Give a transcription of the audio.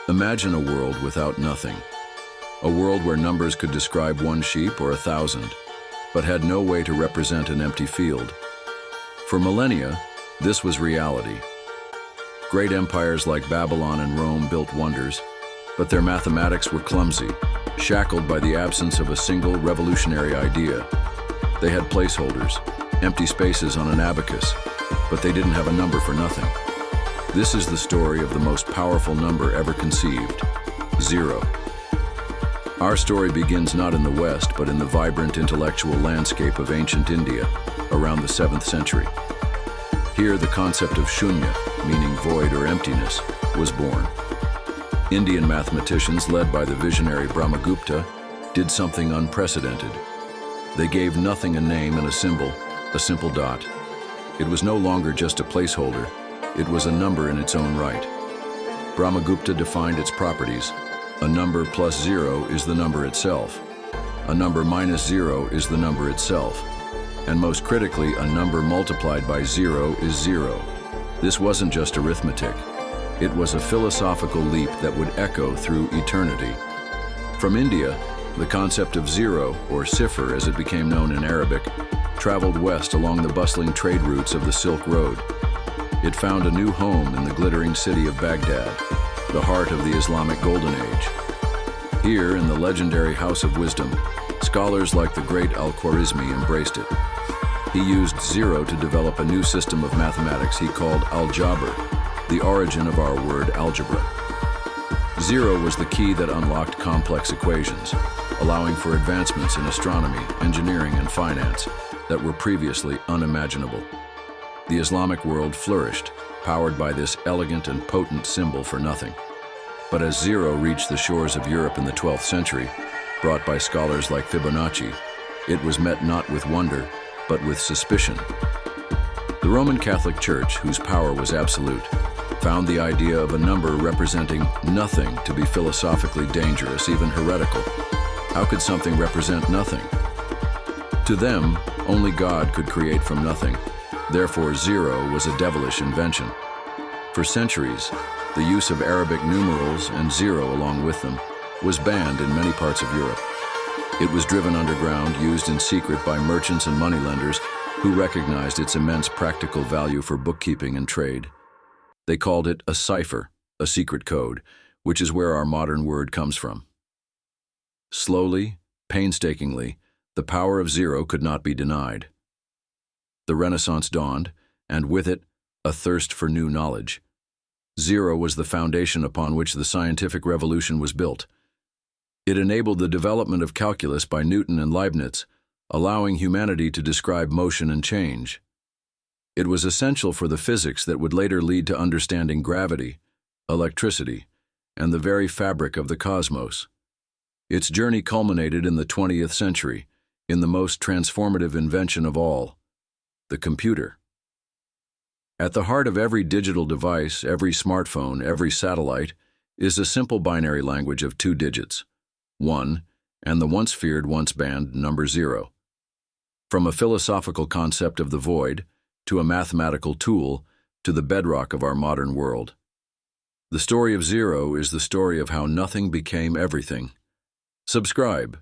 Imagine a world without nothing. A world where numbers could describe one sheep or 1,000, but had no way to represent an empty field. For millennia, this was reality. Great empires like Babylon and Rome built wonders, but their mathematics were clumsy, shackled by the absence of a single revolutionary idea. They had placeholders, empty spaces on an abacus, but they didn't have a number for nothing. This is the story of the most powerful number ever conceived: 0. Our story begins not in the West, but in the vibrant intellectual landscape of ancient India, around the 7th century. Here, the concept of Shunya, meaning void or emptiness, was born. Indian mathematicians, led by the visionary Brahmagupta, did something unprecedented. They gave nothing a name and a symbol, a simple dot. It was no longer just a placeholder, it was a number in its own right. Brahmagupta defined its properties. A number plus 0 is the number itself. A number minus 0 is the number itself. And most critically, a number multiplied by 0 is 0. This wasn't just arithmetic. It was a philosophical leap that would echo through eternity. From India, the concept of 0, or cipher as it became known in Arabic, traveled west along the bustling trade routes of the Silk Road. It found a new home in the glittering city of Baghdad, the heart of the Islamic Golden Age. Here, in the legendary House of Wisdom, scholars like the great Al-Khwarizmi embraced it. He used 0 to develop a new system of mathematics he called Al-Jabr, the origin of our word algebra. 0 was the key that unlocked complex equations, allowing for advancements in astronomy, engineering, and finance that were previously unimaginable. The Islamic world flourished, powered by this elegant and potent symbol for nothing. But as 0 reached the shores of Europe in the 12th century, brought by scholars like Fibonacci, it was met not with wonder, but with suspicion. The Roman Catholic Church, whose power was absolute, found the idea of a number representing nothing to be philosophically dangerous, even heretical. How could something represent nothing? To them, only God could create from nothing. Therefore, 0 was a devilish invention. For centuries, the use of Arabic numerals and 0 along with them was banned in many parts of Europe. It was driven underground, used in secret by merchants and moneylenders who recognized its immense practical value for bookkeeping and trade. They called it a cipher, a secret code, which is where our modern word comes from. Slowly, painstakingly, the power of 0 could not be denied. The Renaissance dawned, and with it, a thirst for new knowledge. 0 was the foundation upon which the scientific revolution was built. It enabled the development of calculus by Newton and Leibniz, allowing humanity to describe motion and change. It was essential for the physics that would later lead to understanding gravity, electricity, and the very fabric of the cosmos. Its journey culminated in the 20th century, in the most transformative invention of all, the computer. At the heart of every digital device, every smartphone, every satellite, is a simple binary language of 2 digits, 1, and the once feared, once banned number 0. From a philosophical concept of the void, to a mathematical tool, to the bedrock of our modern world. The story of 0 is the story of how nothing became everything. Subscribe